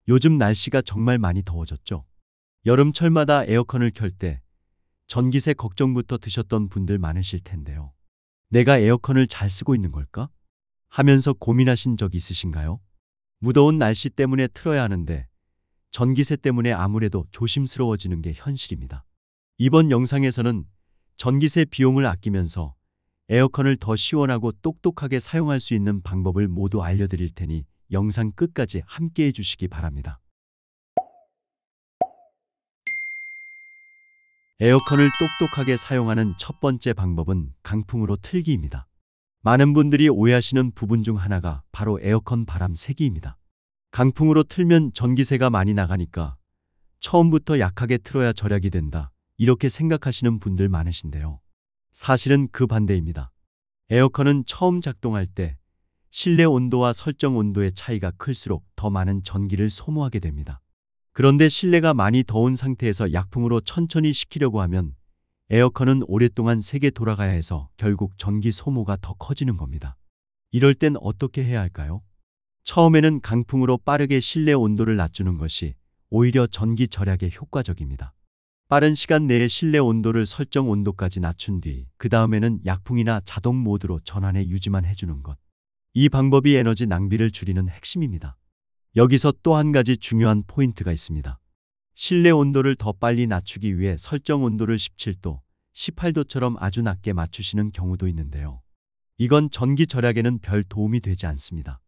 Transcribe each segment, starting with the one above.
요즘 날씨가 정말 많이 더워졌죠. 여름철마다 에어컨을 켤 때 전기세 걱정부터 드셨던 분들 많으실 텐데요. 내가 에어컨을 잘 쓰고 있는 걸까? 하면서 고민하신 적 있으신가요? 무더운 날씨 때문에 틀어야 하는데 전기세 때문에 아무래도 조심스러워지는 게 현실입니다. 이번 영상에서는 전기세 비용을 아끼면서 에어컨을 더 시원하고 똑똑하게 사용할 수 있는 방법을 모두 알려드릴 테니 영상 끝까지 함께 해주시기 바랍니다. 에어컨을 똑똑하게 사용하는 첫 번째 방법은 강풍으로 틀기입니다. 많은 분들이 오해하시는 부분 중 하나가 바로 에어컨 바람 세기입니다. 강풍으로 틀면 전기세가 많이 나가니까 처음부터 약하게 틀어야 절약이 된다, 이렇게 생각하시는 분들 많으신데요. 사실은 그 반대입니다. 에어컨은 처음 작동할 때 실내 온도와 설정 온도의 차이가 클수록 더 많은 전기를 소모하게 됩니다. 그런데 실내가 많이 더운 상태에서 약풍으로 천천히 식히려고 하면 에어컨은 오랫동안 세게 돌아가야 해서 결국 전기 소모가 더 커지는 겁니다. 이럴 땐 어떻게 해야 할까요? 처음에는 강풍으로 빠르게 실내 온도를 낮추는 것이 오히려 전기 절약에 효과적입니다. 빠른 시간 내에 실내 온도를 설정 온도까지 낮춘 뒤 그 다음에는 약풍이나 자동 모드로 전환해 유지만 해주는 것. 이 방법이 에너지 낭비를 줄이는 핵심입니다. 여기서 또 한 가지 중요한 포인트가 있습니다. 실내 온도를 더 빨리 낮추기 위해 설정 온도를 17도, 18도처럼 아주 낮게 맞추시는 경우도 있는데요. 이건 전기 절약에는 별 도움이 되지 않습니다.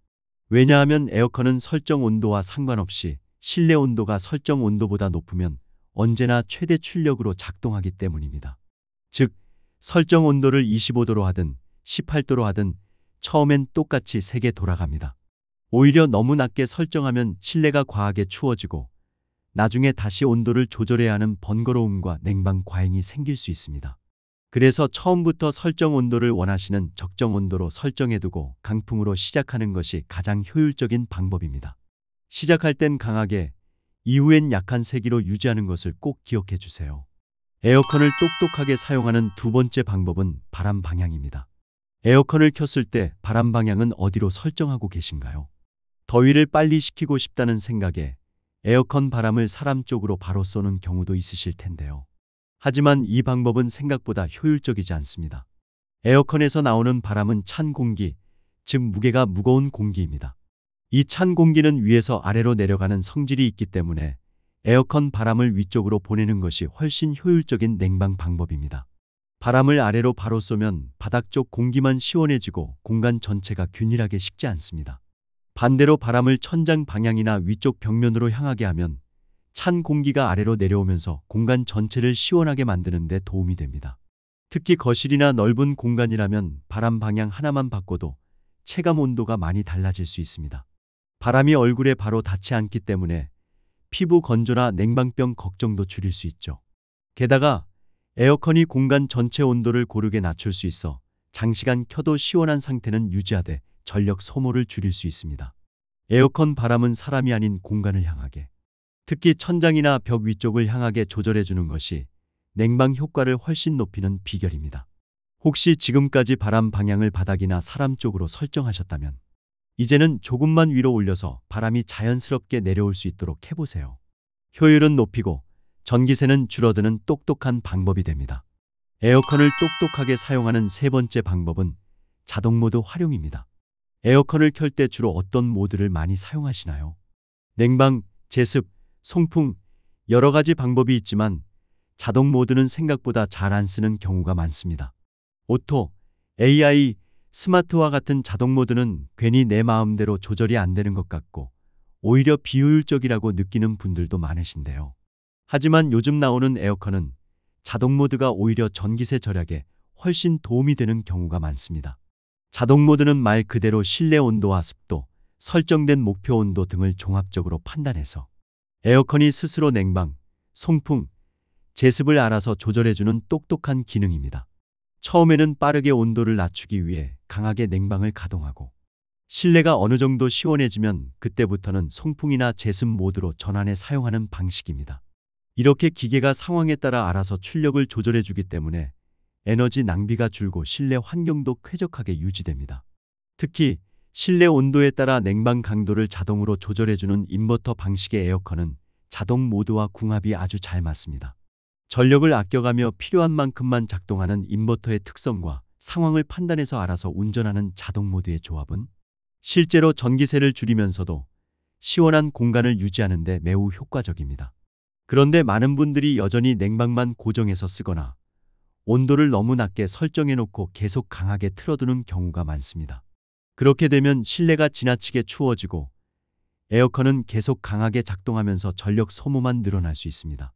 왜냐하면 에어컨은 설정 온도와 상관없이 실내 온도가 설정 온도보다 높으면 언제나 최대 출력으로 작동하기 때문입니다. 즉, 설정 온도를 25도로 하든 18도로 하든 처음엔 똑같이 세게 돌아갑니다. 오히려 너무 낮게 설정하면 실내가 과하게 추워지고 나중에 다시 온도를 조절해야 하는 번거로움과 냉방 과잉이 생길 수 있습니다. 그래서 처음부터 설정 온도를 원하시는 적정 온도로 설정해두고 강풍으로 시작하는 것이 가장 효율적인 방법입니다. 시작할 땐 강하게, 이후엔 약한 세기로 유지하는 것을 꼭 기억해 주세요. 에어컨을 똑똑하게 사용하는 두 번째 방법은 바람 방향입니다. 에어컨을 켰을 때 바람 방향은 어디로 설정하고 계신가요? 더위를 빨리 식히고 싶다는 생각에 에어컨 바람을 사람 쪽으로 바로 쏘는 경우도 있으실 텐데요. 하지만 이 방법은 생각보다 효율적이지 않습니다. 에어컨에서 나오는 바람은 찬 공기, 즉 무게가 무거운 공기입니다. 이 찬 공기는 위에서 아래로 내려가는 성질이 있기 때문에 에어컨 바람을 위쪽으로 보내는 것이 훨씬 효율적인 냉방 방법입니다. 바람을 아래로 바로 쏘면 바닥 쪽 공기만 시원해지고 공간 전체가 균일하게 식지 않습니다. 반대로 바람을 천장 방향이나 위쪽 벽면으로 향하게 하면 찬 공기가 아래로 내려오면서 공간 전체를 시원하게 만드는 데 도움이 됩니다. 특히 거실이나 넓은 공간이라면 바람 방향 하나만 바꿔도 체감 온도가 많이 달라질 수 있습니다. 바람이 얼굴에 바로 닿지 않기 때문에 피부 건조나 냉방병 걱정도 줄일 수 있죠. 게다가 에어컨이 공간 전체 온도를 고르게 낮출 수 있어 장시간 켜도 시원한 상태는 유지하되 전력 소모를 줄일 수 있습니다. 에어컨 바람은 사람이 아닌 공간을 향하게, 특히 천장이나 벽 위쪽을 향하게 조절해 주는 것이 냉방 효과를 훨씬 높이는 비결입니다. 혹시 지금까지 바람 방향을 바닥이나 사람 쪽으로 설정하셨다면 이제는 조금만 위로 올려서 바람이 자연스럽게 내려올 수 있도록 해보세요. 효율은 높이고 전기세는 줄어드는 똑똑한 방법이 됩니다. 에어컨을 똑똑하게 사용하는 세 번째 방법은 자동 모드 활용입니다. 에어컨을 켤 때 주로 어떤 모드를 많이 사용하시나요? 냉방, 제습, 송풍, 여러 가지 방법이 있지만 자동 모드는 생각보다 잘 안 쓰는 경우가 많습니다. 오토, AI, 스마트와 같은 자동 모드는 괜히 내 마음대로 조절이 안 되는 것 같고 오히려 비효율적이라고 느끼는 분들도 많으신데요. 하지만 요즘 나오는 에어컨은 자동 모드가 오히려 전기세 절약에 훨씬 도움이 되는 경우가 많습니다. 자동 모드는 말 그대로 실내 온도와 습도, 설정된 목표 온도 등을 종합적으로 판단해서 에어컨이 스스로 냉방, 송풍, 제습을 알아서 조절해주는 똑똑한 기능입니다. 처음에는 빠르게 온도를 낮추기 위해 강하게 냉방을 가동하고 실내가 어느 정도 시원해지면 그때부터는 송풍이나 제습 모드로 전환해 사용하는 방식입니다. 이렇게 기계가 상황에 따라 알아서 출력을 조절해주기 때문에 에너지 낭비가 줄고 실내 환경도 쾌적하게 유지됩니다. 특히 실내 온도에 따라 냉방 강도를 자동으로 조절해주는 인버터 방식의 에어컨은 자동 모드와 궁합이 아주 잘 맞습니다. 전력을 아껴가며 필요한 만큼만 작동하는 인버터의 특성과 상황을 판단해서 알아서 운전하는 자동 모드의 조합은 실제로 전기세를 줄이면서도 시원한 공간을 유지하는 데 매우 효과적입니다. 그런데 많은 분들이 여전히 냉방만 고정해서 쓰거나 온도를 너무 낮게 설정해 놓고 계속 강하게 틀어두는 경우가 많습니다. 그렇게 되면 실내가 지나치게 추워지고 에어컨은 계속 강하게 작동하면서 전력 소모만 늘어날 수 있습니다.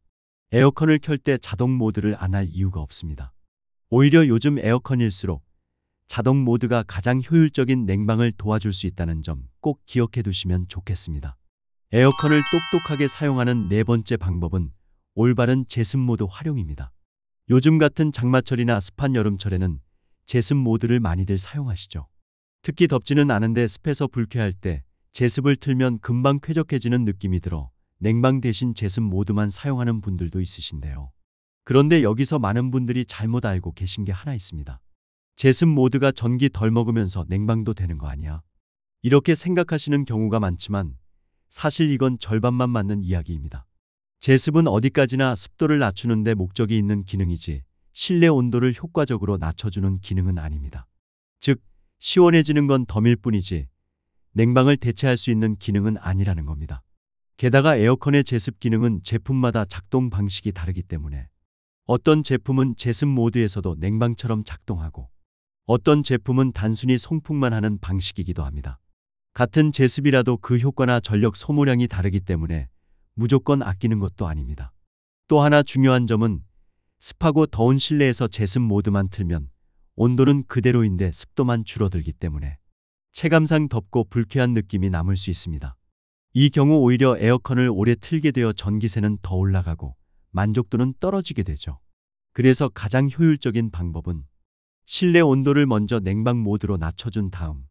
에어컨을 켤 때 자동 모드를 안 할 이유가 없습니다. 오히려 요즘 에어컨일수록 자동 모드가 가장 효율적인 냉방을 도와줄 수 있다는 점 꼭 기억해 두시면 좋겠습니다. 에어컨을 똑똑하게 사용하는 네 번째 방법은 올바른 제습 모드 활용입니다. 요즘 같은 장마철이나 습한 여름철에는 제습 모드를 많이들 사용하시죠. 특히 덥지는 않은데 습해서 불쾌할 때 제습을 틀면 금방 쾌적해지는 느낌이 들어 냉방 대신 제습 모드만 사용하는 분들도 있으신데요. 그런데 여기서 많은 분들이 잘못 알고 계신 게 하나 있습니다. 제습 모드가 전기 덜 먹으면서 냉방도 되는 거 아니야? 이렇게 생각하시는 경우가 많지만 사실 이건 절반만 맞는 이야기입니다. 제습은 어디까지나 습도를 낮추는 데 목적이 있는 기능이지 실내 온도를 효과적으로 낮춰주는 기능은 아닙니다. 즉, 시원해지는 건 덤일 뿐이지 냉방을 대체할 수 있는 기능은 아니라는 겁니다. 게다가 에어컨의 제습 기능은 제품마다 작동 방식이 다르기 때문에 어떤 제품은 제습 모드에서도 냉방처럼 작동하고 어떤 제품은 단순히 송풍만 하는 방식이기도 합니다. 같은 제습이라도 그 효과나 전력 소모량이 다르기 때문에 무조건 아끼는 것도 아닙니다. 또 하나 중요한 점은 습하고 더운 실내에서 제습 모드만 틀면 온도는 그대로인데 습도만 줄어들기 때문에 체감상 덥고 불쾌한 느낌이 남을 수 있습니다. 이 경우 오히려 에어컨을 오래 틀게 되어 전기세는 더 올라가고 만족도는 떨어지게 되죠. 그래서 가장 효율적인 방법은 실내 온도를 먼저 냉방 모드로 낮춰준 다음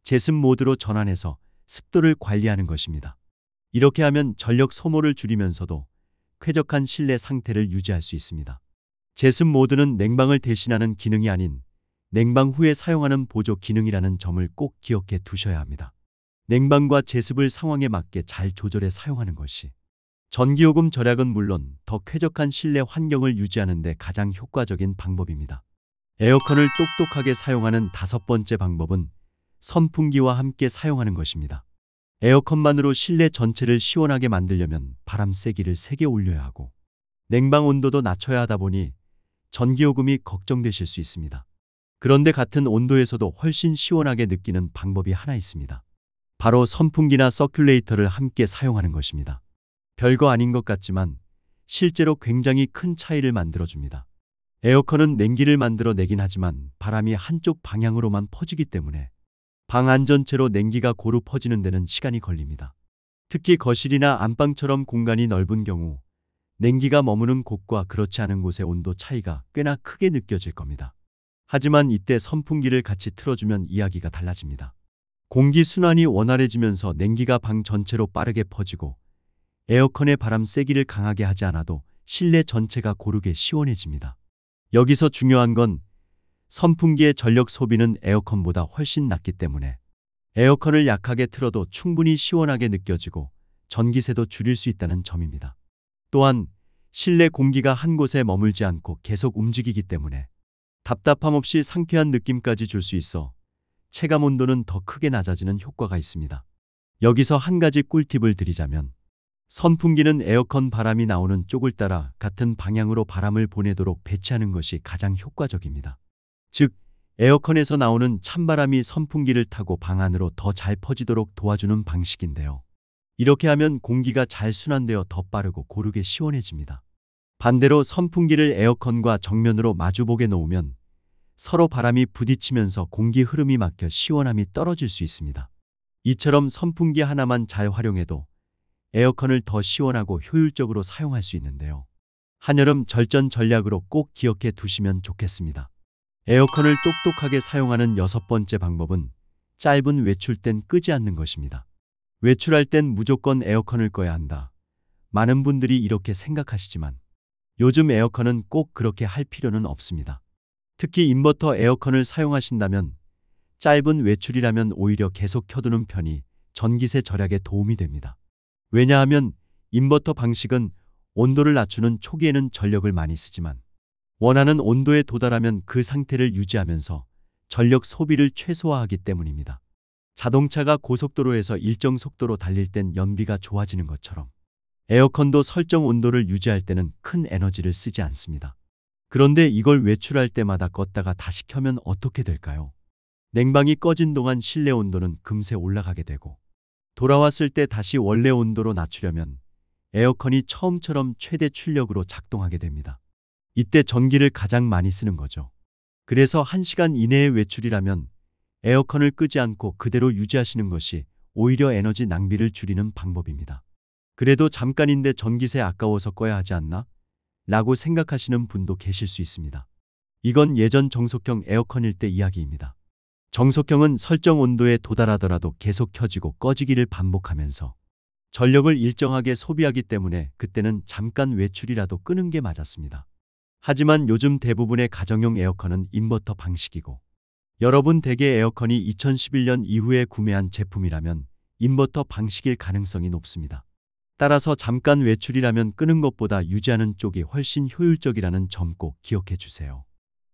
제습 모드로 전환해서 습도를 관리하는 것입니다. 이렇게 하면 전력 소모를 줄이면서도 쾌적한 실내 상태를 유지할 수 있습니다. 제습 모드는 냉방을 대신하는 기능이 아닌 냉방 후에 사용하는 보조 기능이라는 점을 꼭 기억해 두셔야 합니다. 냉방과 제습을 상황에 맞게 잘 조절해 사용하는 것이 전기요금 절약은 물론 더 쾌적한 실내 환경을 유지하는 데 가장 효과적인 방법입니다. 에어컨을 똑똑하게 사용하는 다섯 번째 방법은 선풍기와 함께 사용하는 것입니다. 에어컨만으로 실내 전체를 시원하게 만들려면 바람 세기를 세게 올려야 하고 냉방 온도도 낮춰야 하다 보니 전기요금이 걱정되실 수 있습니다. 그런데 같은 온도에서도 훨씬 시원하게 느끼는 방법이 하나 있습니다. 바로 선풍기나 서큘레이터를 함께 사용하는 것입니다. 별거 아닌 것 같지만 실제로 굉장히 큰 차이를 만들어줍니다. 에어컨은 냉기를 만들어 내긴 하지만 바람이 한쪽 방향으로만 퍼지기 때문에 방 안 전체로 냉기가 고루 퍼지는 데는 시간이 걸립니다. 특히 거실이나 안방처럼 공간이 넓은 경우 냉기가 머무는 곳과 그렇지 않은 곳의 온도 차이가 꽤나 크게 느껴질 겁니다. 하지만 이때 선풍기를 같이 틀어주면 이야기가 달라집니다. 공기 순환이 원활해지면서 냉기가 방 전체로 빠르게 퍼지고 에어컨의 바람 세기를 강하게 하지 않아도 실내 전체가 고르게 시원해집니다. 여기서 중요한 건 선풍기의 전력 소비는 에어컨보다 훨씬 낮기 때문에 에어컨을 약하게 틀어도 충분히 시원하게 느껴지고 전기세도 줄일 수 있다는 점입니다. 또한 실내 공기가 한 곳에 머물지 않고 계속 움직이기 때문에 답답함 없이 상쾌한 느낌까지 줄 수 있어 체감 온도는 더 크게 낮아지는 효과가 있습니다. 여기서 한 가지 꿀팁을 드리자면 선풍기는 에어컨 바람이 나오는 쪽을 따라 같은 방향으로 바람을 보내도록 배치하는 것이 가장 효과적입니다. 즉, 에어컨에서 나오는 찬바람이 선풍기를 타고 방 안으로 더 잘 퍼지도록 도와주는 방식인데요. 이렇게 하면 공기가 잘 순환되어 더 빠르고 고르게 시원해집니다. 반대로 선풍기를 에어컨과 정면으로 마주보게 놓으면 서로 바람이 부딪히면서 공기 흐름이 막혀 시원함이 떨어질 수 있습니다. 이처럼 선풍기 하나만 잘 활용해도 에어컨을 더 시원하고 효율적으로 사용할 수 있는데요. 한여름 절전 전략으로 꼭 기억해 두시면 좋겠습니다. 에어컨을 똑똑하게 사용하는 여섯 번째 방법은 짧은 외출 땐 끄지 않는 것입니다. 외출할 땐 무조건 에어컨을 꺼야 한다. 많은 분들이 이렇게 생각하시지만 요즘 에어컨은 꼭 그렇게 할 필요는 없습니다. 특히 인버터 에어컨을 사용하신다면 짧은 외출이라면 오히려 계속 켜두는 편이 전기세 절약에 도움이 됩니다. 왜냐하면 인버터 방식은 온도를 낮추는 초기에는 전력을 많이 쓰지만 원하는 온도에 도달하면 그 상태를 유지하면서 전력 소비를 최소화하기 때문입니다. 자동차가 고속도로에서 일정 속도로 달릴 땐 연비가 좋아지는 것처럼 에어컨도 설정 온도를 유지할 때는 큰 에너지를 쓰지 않습니다. 그런데 이걸 외출할 때마다 껐다가 다시 켜면 어떻게 될까요? 냉방이 꺼진 동안 실내 온도는 금세 올라가게 되고 돌아왔을 때 다시 원래 온도로 낮추려면 에어컨이 처음처럼 최대 출력으로 작동하게 됩니다. 이때 전기를 가장 많이 쓰는 거죠. 그래서 1시간 이내의 외출이라면 에어컨을 끄지 않고 그대로 유지하시는 것이 오히려 에너지 낭비를 줄이는 방법입니다. 그래도 잠깐인데 전기세 아까워서 꺼야 하지 않나? 라고 생각하시는 분도 계실 수 있습니다. 이건 예전 정속형 에어컨일 때 이야기입니다. 정속형은 설정 온도에 도달하더라도 계속 켜지고 꺼지기를 반복하면서 전력을 일정하게 소비하기 때문에 그때는 잠깐 외출이라도 끄는 게 맞았습니다. 하지만 요즘 대부분의 가정용 에어컨은 인버터 방식이고 여러분 댁의 에어컨이 2011년 이후에 구매한 제품이라면 인버터 방식일 가능성이 높습니다. 따라서 잠깐 외출이라면 끄는 것보다 유지하는 쪽이 훨씬 효율적이라는 점 꼭 기억해 주세요.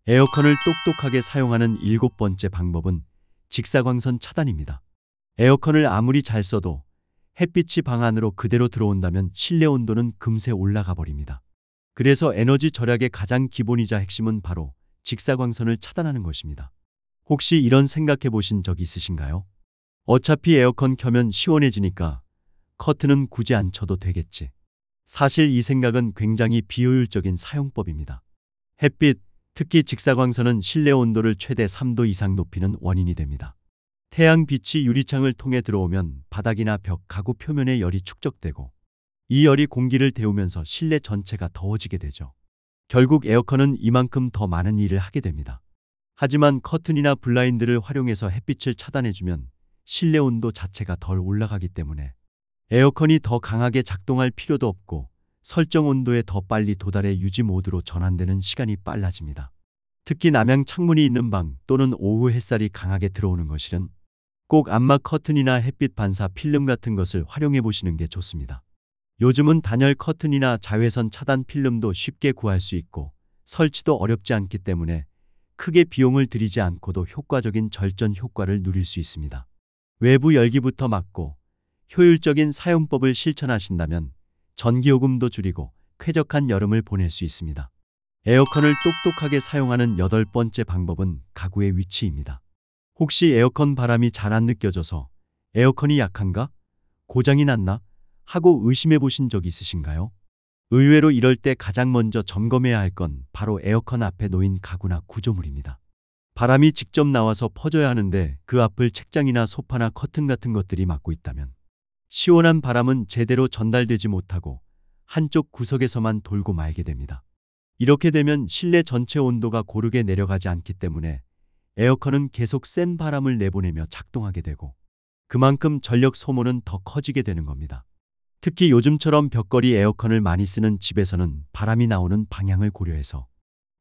에어컨을 똑똑하게 사용하는 7번째 방법은 직사광선 차단입니다. 에어컨을 아무리 잘 써도 햇빛이 방 안으로 그대로 들어온다면 실내 온도는 금세 올라가 버립니다. 그래서 에너지 절약의 가장 기본이자 핵심은 바로 직사광선을 차단하는 것입니다. 혹시 이런 생각해 보신 적 있으신가요? 어차피 에어컨 켜면 시원해지니까 커튼은 굳이 안 쳐도 되겠지. 사실 이 생각은 굉장히 비효율적인 사용법입니다. 햇빛, 특히 직사광선은 실내 온도를 최대 3도 이상 높이는 원인이 됩니다. 태양빛이 유리창을 통해 들어오면 바닥이나 벽, 가구 표면에 열이 축적되고 이 열이 공기를 데우면서 실내 전체가 더워지게 되죠. 결국 에어컨은 이만큼 더 많은 일을 하게 됩니다. 하지만 커튼이나 블라인드를 활용해서 햇빛을 차단해주면 실내 온도 자체가 덜 올라가기 때문에 에어컨이 더 강하게 작동할 필요도 없고 설정 온도에 더 빨리 도달해 유지 모드로 전환되는 시간이 빨라집니다. 특히 남향 창문이 있는 방 또는 오후 햇살이 강하게 들어오는 것일은 꼭 암막 커튼이나 햇빛 반사 필름 같은 것을 활용해 보시는 게 좋습니다. 요즘은 단열 커튼이나 자외선 차단 필름도 쉽게 구할 수 있고 설치도 어렵지 않기 때문에 크게 비용을 들이지 않고도 효과적인 절전 효과를 누릴 수 있습니다. 외부 열기부터 막고 효율적인 사용법을 실천하신다면 전기요금도 줄이고 쾌적한 여름을 보낼 수 있습니다. 에어컨을 똑똑하게 사용하는 8번째 방법은 가구의 위치입니다. 혹시 에어컨 바람이 잘 안 느껴져서 에어컨이 약한가? 고장이 났나? 하고 의심해 보신 적 있으신가요? 의외로 이럴 때 가장 먼저 점검해야 할 건 바로 에어컨 앞에 놓인 가구나 구조물입니다. 바람이 직접 나와서 퍼져야 하는데 그 앞을 책장이나 소파나 커튼 같은 것들이 막고 있다면 시원한 바람은 제대로 전달되지 못하고 한쪽 구석에서만 돌고 말게 됩니다. 이렇게 되면 실내 전체 온도가 고르게 내려가지 않기 때문에 에어컨은 계속 센 바람을 내보내며 작동하게 되고 그만큼 전력 소모는 더 커지게 되는 겁니다. 특히 요즘처럼 벽걸이 에어컨을 많이 쓰는 집에서는 바람이 나오는 방향을 고려해서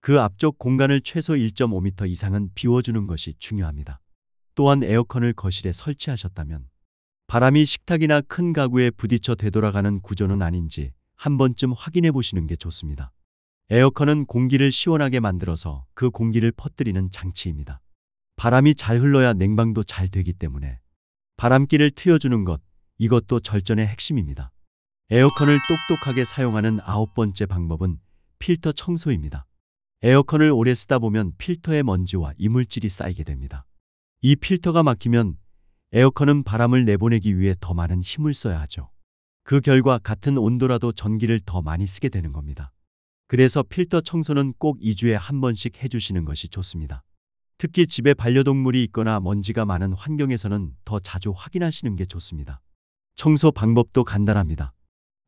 그 앞쪽 공간을 최소 1.5m 이상은 비워주는 것이 중요합니다. 또한 에어컨을 거실에 설치하셨다면 바람이 식탁이나 큰 가구에 부딪혀 되돌아가는 구조는 아닌지 한 번쯤 확인해 보시는 게 좋습니다. 에어컨은 공기를 시원하게 만들어서 그 공기를 퍼뜨리는 장치입니다. 바람이 잘 흘러야 냉방도 잘 되기 때문에 바람기를 트여주는 것, 이것도 절전의 핵심입니다. 에어컨을 똑똑하게 사용하는 9번째 방법은 필터 청소입니다. 에어컨을 오래 쓰다 보면 필터에 먼지와 이물질이 쌓이게 됩니다. 이 필터가 막히면 에어컨은 바람을 내보내기 위해 더 많은 힘을 써야 하죠. 그 결과 같은 온도라도 전기를 더 많이 쓰게 되는 겁니다. 그래서 필터 청소는 꼭 2주에 한 번씩 해주시는 것이 좋습니다. 특히 집에 반려동물이 있거나 먼지가 많은 환경에서는 더 자주 확인하시는 게 좋습니다. 청소 방법도 간단합니다.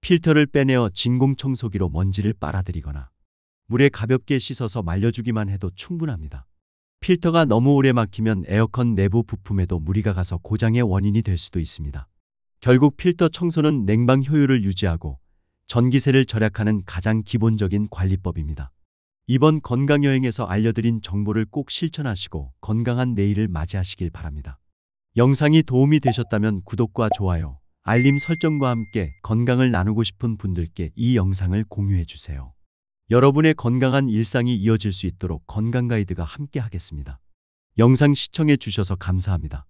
필터를 빼내어 진공청소기로 먼지를 빨아들이거나 물에 가볍게 씻어서 말려주기만 해도 충분합니다. 필터가 너무 오래 막히면 에어컨 내부 부품에도 무리가 가서 고장의 원인이 될 수도 있습니다. 결국 필터 청소는 냉방 효율을 유지하고 전기세를 절약하는 가장 기본적인 관리법입니다. 이번 건강여행에서 알려드린 정보를 꼭 실천하시고 건강한 내일을 맞이하시길 바랍니다. 영상이 도움이 되셨다면 구독과 좋아요, 알림 설정과 함께 건강을 나누고 싶은 분들께 이 영상을 공유해 주세요. 여러분의 건강한 일상이 이어질 수 있도록 건강 가이드가 함께 하겠습니다. 영상 시청해 주셔서 감사합니다.